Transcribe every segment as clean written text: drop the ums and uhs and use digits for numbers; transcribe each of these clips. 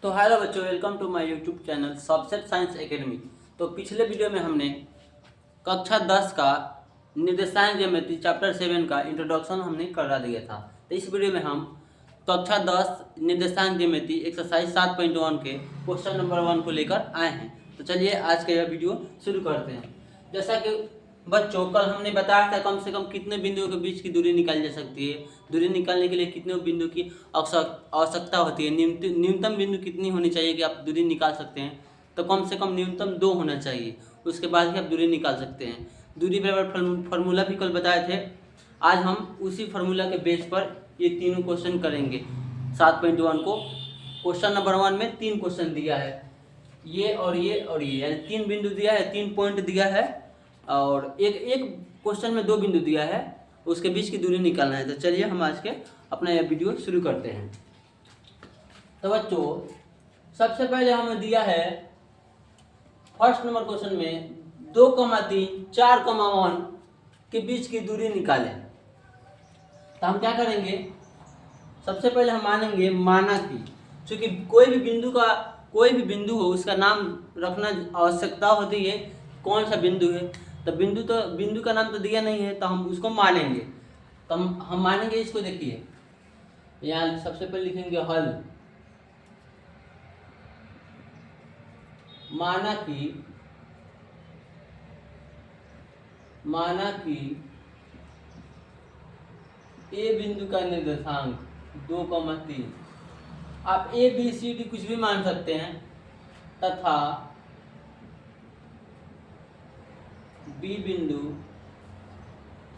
तो हेलो बच्चों, welcome to my YouTube channel Subset Science Academy. तो पिछले वीडियो में हमने कक्षा 10 का निर्देशांक ज्यामिति चैप्टर 7 का इंट्रोडक्शन हमने करा दिया था। तो इस वीडियो में हम कक्षा 10 निर्देशांक ज्यामिति एक्सरसाइज 7.1 के क्वेश्चन नंबर 1 को लेकर आए हैं। तो चलिए आज का यह वीडियो शुरू करते हैं। जैसा कि बच्चों कल हमने बताया था कम से कम कितने बिंदुओं के बीच की दूरी निकाली जा सकती है। दूरी निकालने के लिए कितने बिंदु की आवश्यकता होती है, न्यूनतम बिंदु कितनी होनी चाहिए कि आप दूरी निकाल सकते हैं। तो कम से कम न्यूनतम 2 होना चाहिए, उसके बाद ही आप दूरी निकाल सकते हैं। दूरी बराबर फार्मूला भी कल बताए थे। आज हम उसी फार्मूला के बेस पर ये तीनों क्वेश्चन करेंगे। 7.1 को क्वेश्चन नंबर 1 में 3 क्वेश्चन दिया है, ये और ये और ये, यानी 3 बिंदु दिया है, 3 पॉइंट दिया है और एक क्वेश्चन में 2 बिंदु दिया है, उसके बीच की दूरी निकालना है। तो चलिए हम आज के अपना यह वीडियो शुरू करते हैं। तो बच्चों सबसे पहले हमें दिया है फर्स्ट नंबर क्वेश्चन में 2,3 4,1 के बीच की दूरी निकालें। तो हम क्या करेंगे, सबसे पहले हम मानेंगे माना कि चूंकि कोई भी बिंदु हो उसका नाम रखना आवश्यकता होती है, कौन सा बिंदु है। तो बिंदु का नाम तो दिया नहीं है, तो हम उसको मानेंगे। तो हम मानेंगे इसको। देखिए यहाँ सबसे पहले लिखेंगे हल। माना कि ए बिंदु का निर्देशांक 2,3, आप ए बी सी डी कुछ भी मान सकते हैं, तथा बी बिंदु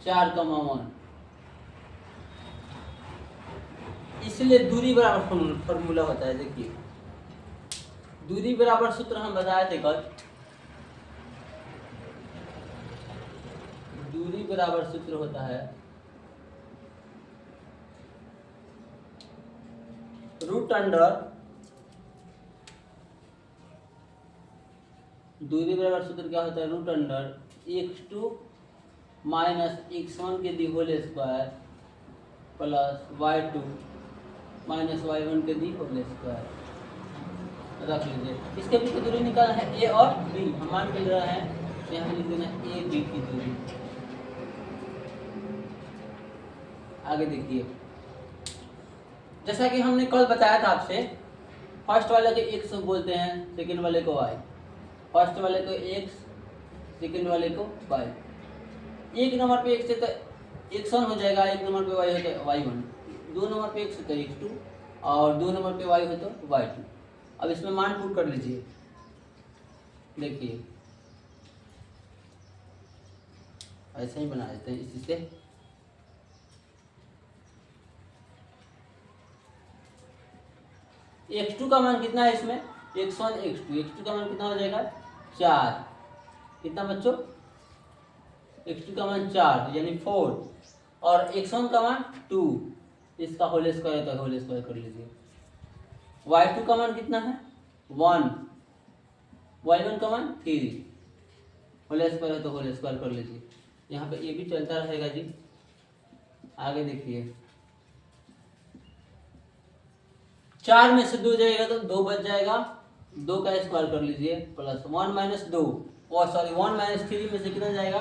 4,1। इसलिए दूरी बराबर फॉर्मूला होता है। देखिए दूरी बराबर सूत्र हम बताए थे कल। दूरी बराबर सूत्र होता है रूट अंडर, दूरी बराबर सूत्र क्या होता है, root under x2 minus x1 के the whole square plus y2 minus y1 के दी होल स्क्वायर। रख लीजिए। इसके बीच की दूरी निकालना है ए और बी। हम मान के ले रहे हैं, यहाँ लिख देना ए बी की दूरी। आगे देखिए, जैसा कि हमने कल बताया था आपसे, फर्स्ट वाले को एक्स बोलते हैं, सेकंड वाले को वाई। फर्स्ट वाले को एक्स, सेकंड वाले को वाई। एक नंबर पे एक्स है तो x1 हो जाएगा, एक नंबर पे वाई हो तो y1, 2 नंबर पे एक्स हो तो x2 और 2 नंबर पे वाई हो तो y2। अब इसमें मान पुट कर लीजिए। देखिए ऐसे ही बना देते हैं इसी से। x2 का मान कितना है इसमें, x1 x2 का मान कितना हो जाएगा 4। कितना बच्चों, x2 का मान 4 यानी 4 और x1 का मान 2, इसका होल स्क्वायर तो होल स्क्वायर कर लीजिए। y2 का मान कितना है 1, y1 का मान 3, होल स्क्वायर है तो होल स्क्वायर कर लीजिए। यहाँ पे ये भी चलता रहेगा जी। आगे देखिए 4 में से 2 जाएगा तो 2 बच जाएगा, 2 का स्क्वायर कर लीजिए प्लस 1 माइनस 2 और सॉरी 1 माइनस 3 में से कितना जाएगा,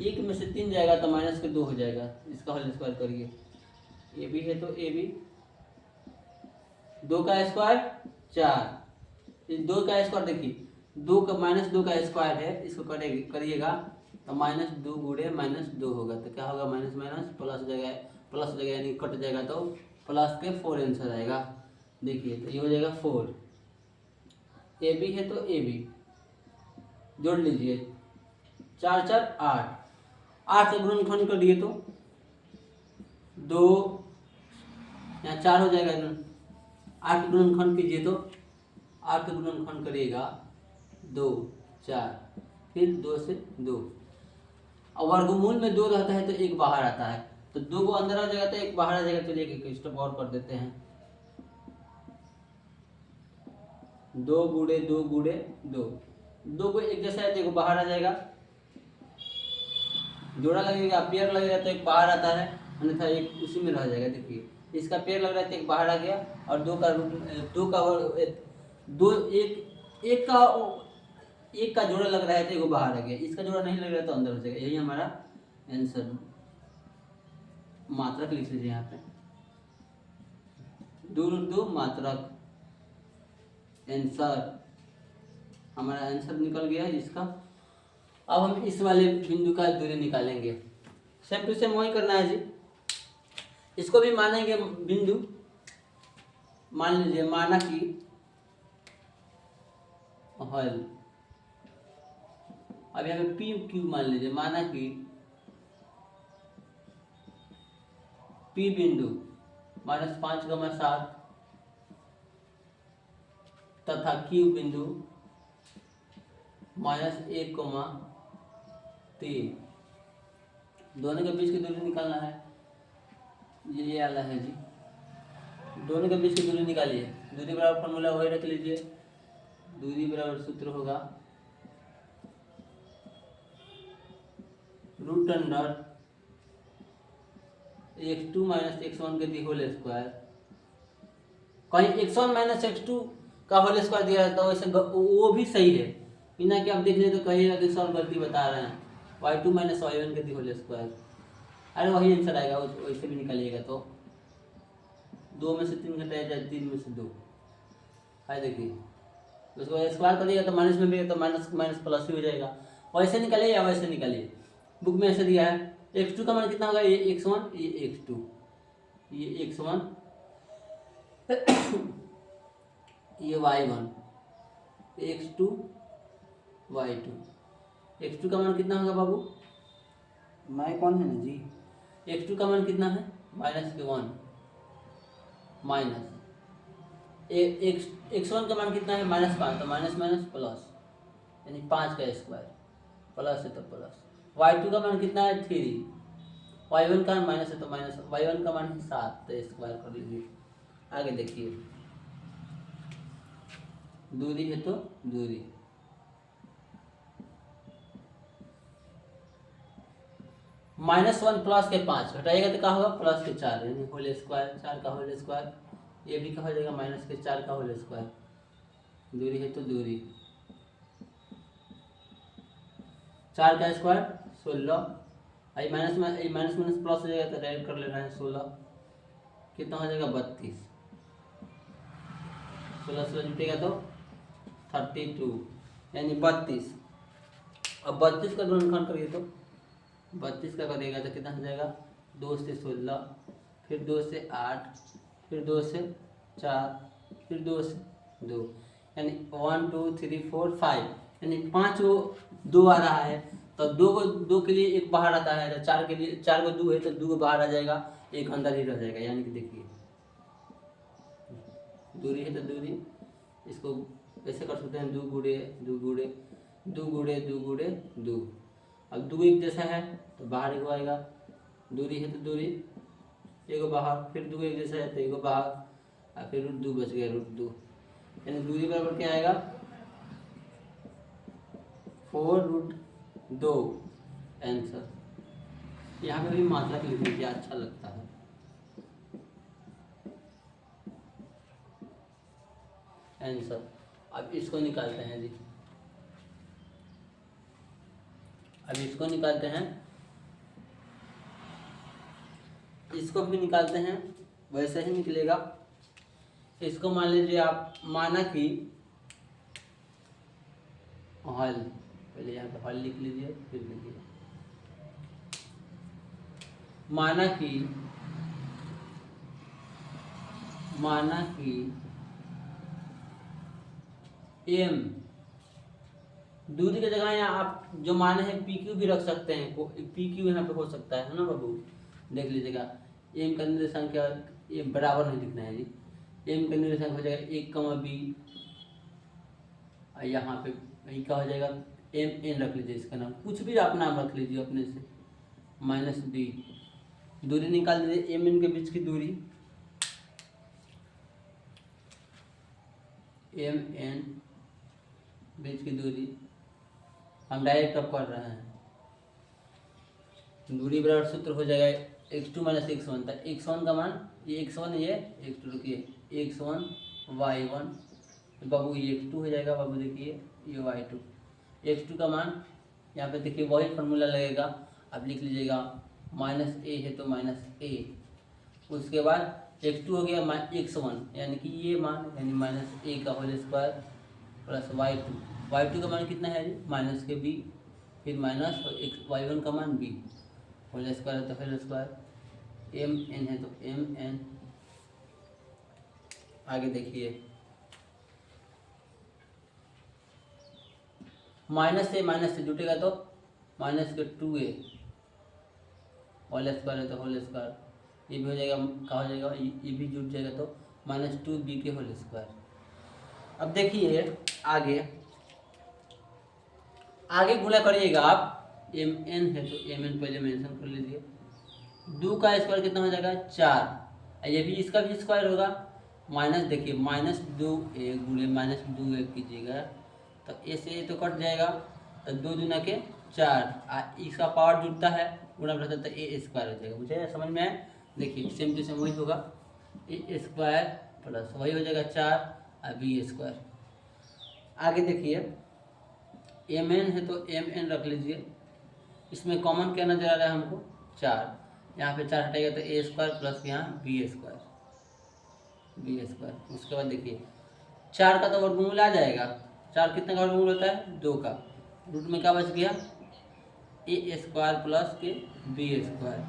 1 में से 3 जाएगा तो माइनस के 2 हो जाएगा। इसका होल स्क्वायर करिए। ए बी है तो ए बी 2 का स्क्वायर 4, इस 2 का स्क्वायर देखिए 2 का माइनस 2 का स्क्वायर है, इसको करिएगा तो माइनस 2 गुणे माइनस 2 होगा। तो क्या होगा, माइनस माइनस प्लस हो जाएगा यानी कट जाएगा तो प्लस के 4 आंसर आएगा। देखिए तो ये हो जाएगा 4। ए बी है तो ए बी जोड़ लीजिए, 4 4 8, 8 से गुणनखंड कर दिए तो 2, यहाँ 4 हो जाएगा। 8 गुणनखंड कीजिए तो 8 गुणनखंड करिएगा 2 4, फिर 2 से 2 और वर्गमूल में 2 रहता है तो 1 बाहर आता है, तो 2 को अंदर आ जाएगा तो 1 बाहर आ जाएगा। चलिए एक स्टेप और कर देते हैं। 2 गुणे 2 गुणे 2, 2 को एक जैसा है तो 1 बाहर आ जाएगा। जोड़ा लगेगा, पेयर लगेगा तो 1 बाहर आता है, अन्यथा 1 उसी में रह जाएगा। देखिए इसका पेड़ लग रहा है तो एक बाहर आ गया, और दो का दो एक का जोड़ा लग रहा है तो एक बाहर आ गया, इसका जोड़ा नहीं लग रहा है तो अंदर हो जाएगा। यही हमारा आंसर। मात्रक लिख लीजिए यहाँ पे, दो रूट दो मात्रक। आंसर, हमारा आंसर निकल गया इसका। अब हम इस वाले बिंदु का दूरी निकालेंगे। सेम टू सेम वही करना है जी। इसको भी मानेंगे बिंदु, मान लीजिए माना कि हल, अब यहाँ पे पी क्यू मान लीजिए, माना कि पी बिंदु -5,7 तथा क्यू बिंदु -1,3, दोनों के बीच की दूरी निकालना है। ये वाला है जी, दोनों के बीच की दूरी निकालिए। दूरी बराबर फॉर्मूला वही रख लीजिए, दूरी बराबर सूत्र होगा √x2 - x1 के दी होल स्क्वायर। कहीं x1 - x2 का होल स्क्वायर दिया रहता है वैसे वो भी सही है, बिना कि आप देख ले तो कहिएगा कि सर गलती बता रहे हैं। y2 - y1 के दी होल स्क्वायर, अरे वही आंसर आएगा, वैसे भी निकालिएगा तो 2 में से 3 घटाया जाए 3 में से 2 है। देखिए उसको स्क्वायर करिएगा तो माइनस में भी तो माइनस माइनस प्लस ही हो जाएगा। वैसे निकालिए या वैसे निकालिए, बुक में ऐसे दिया है। x2 का मान कितना होगा, ये x1 ये x2, ये x1 ये y1, x2 y2। x2 का मान कितना होगा बाबू, मैं कौन है ना जी। x2 का मान कितना है -1 माइनस x1 का मान कितना है -5, तो माइनस माइनस प्लस, यानी 5 का स्क्वायर, प्लस है तो प्लस। y2 का मान कितना है 3, y1 का माइनस है तो माइनस, y1 का मान 7, तो स्क्वायर कर लीजिए। आगे देखिए, दूरी है तो दूरी, -1 प्लस के 5 घटाइएगा तो क्या होगा प्लस के 4, यानी होल स्क्वायर, 4 का होल स्क्वायर। ये भी क्या हो जाएगा -4 का होल स्क्वायर। दूरी है तो दूरी, 4 का स्क्वायर 16, आई माइनस माइनस प्लस हो जाएगा तो डायरेक्ट कर लेना है 16, कितना हो जाएगा 32, 16 से जुटेगा तो 32, यानी 32। अब 32 का गुणनखंड करिए तो 32 का करिएगा तो कितना हो जाएगा 2 से 16, फिर 2 से 8, फिर 2 से 4, फिर 2 से 2, यानी 1 2 3 4 5, यानी 5 को 2 आ रहा है तो 2 के लिए एक बाहर आता है, तो 4 के लिए 4 को 2 है तो 2 बाहर आ जाएगा, एक अंदर ही रह जाएगा। यानी कि देखिए दूरी है तो दूरी, इसको ऐसे कर सकते हैं 2 गुणे 2 गुणे 2 गुणे 2 गुणे 2। अब 2 एक जैसा है तो बाहर एक आएगा, दूरी है तो दूरी, एक बाहर, फिर 2 एक जैसा है तो एक बाहर, और फिर √2 बच गया √2, यानी दूरी बराबर क्या आएगा 4√2। आंसर यहाँ पे भी मात्रा लिख लीजिए, अच्छा लगता है। आंसर, अब इसको निकालते हैं जी, अब इसको निकालते हैं, इसको भी निकालते हैं, वैसे ही निकलेगा। इसको मान लीजिए आप, माना कि हल, पहले यहाँ पे हल लिख लीजिए फिर लिखिए, माना कि m, दूरी की जगह यहाँ आप जो माने हैं PQ भी रख सकते हैं, PQ यहाँ पे हो सकता है ना बाबू, देख लीजिएगा। m का निर्देशांक क्या, ये बराबर नहीं दिखना है जी, m का निर्देशांक हो जाएगा 1, b, यहाँ पे वही क्या हो जाएगा mn रख लीजिए, इसका नाम कुछ भी आप नाम रख लीजिए अपने से, -b। दूरी निकाल दीजिए, mn के बीच की दूरी, mn बीच की दूरी, हम डायरेक्ट अब कर रहे हैं, दूरी बराबर सूत्र हो जाएगा x2 माइनस x1 था। x1 का मान ये x1 ये x2, रुकिए x1 y1, बाबू ये x2 हो जाएगा, बाबू देखिए ये y2। x2 का मान यहाँ पे देखिए वही फार्मूला लगेगा, आप लिख लीजिएगा माइनस ए है तो माइनस ए, उसके बाद x2 हो गया x1 यानी कि ये मान यानी माइनस ए का होल स्क्वायर प्लस y2 का मान कितना है माइनस के b, फिर माइनस और y1 का मान b होल स्क्वायर है तो होल स्क्वायर, एम एन है तो एम एन। आगे देखिए माइनस से जुटेगा तो माइनस के 2a होल स्क्वायर है तो होल स्क्वायर, ये भी हो जाएगा, क्या हो जाएगा ये भी जुट जाएगा तो माइनस 2b के होल स्क्वायर। अब देखिए आगे गुणा करिएगा आप, एम एन है तो एम एन पहले मेंशन कर लीजिए, 2 का स्क्वायर कितना हो जाएगा 4, ये भी इसका भी स्क्वायर होगा, माइनस देखिए माइनस 2a गुणे माइनस 2a कीजिएगा तो ए से ए तो कट जाएगा, तो 2 दूना के 4, इसका पावर जुड़ता है गुणा बढ़ता है तो ए स्क्वायर हो जाएगा, मुझे समझ में आया। देखिए सेम टू सेम वही होगा, ए स्क्वायर प्लस वही हो जाएगा 4 और बी स्क्वायर। आगे देखिए एम एन है तो एम एन रख लीजिए, इसमें कॉमन क्या नजर आ रहा है हमको 4, यहाँ पे 4 हटेगा तो ए स्क्वायर प्लस यहाँ बी स्क्वायर। उसके बाद देखिए 4 का तो वर्गमूल आ जाएगा, 4 कितने का वर्गमूल होता है 2 का, रूट में क्या बच गया ए स्क्वायर प्लस के बी स्क्वायर,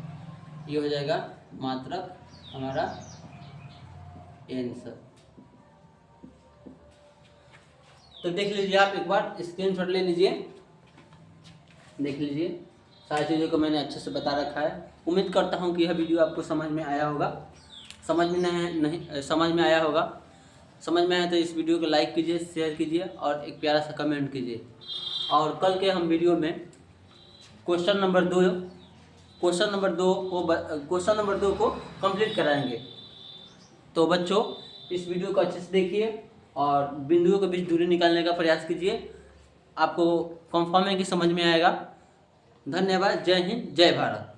ये हो जाएगा मात्रक हमारा आंसर। तो देख लीजिए आप एक बार स्क्रीनशॉट ले लीजिए, देख लीजिए सारी चीज़ों को मैंने अच्छे से बता रखा है। उम्मीद करता हूँ कि यह वीडियो आपको समझ में आया होगा, समझ में आया होगा। समझ में आया तो इस वीडियो को लाइक कीजिए, शेयर कीजिए और एक प्यारा सा कमेंट कीजिए। और कल के हम वीडियो में क्वेश्चन नंबर दो को कंप्लीट कराएंगे। तो बच्चों इस वीडियो को अच्छे से देखिए और बिंदुओं के बीच दूरी निकालने का प्रयास कीजिए, आपको कंफर्म है कि समझ में आएगा। धन्यवाद। जय हिंद, जय भारत।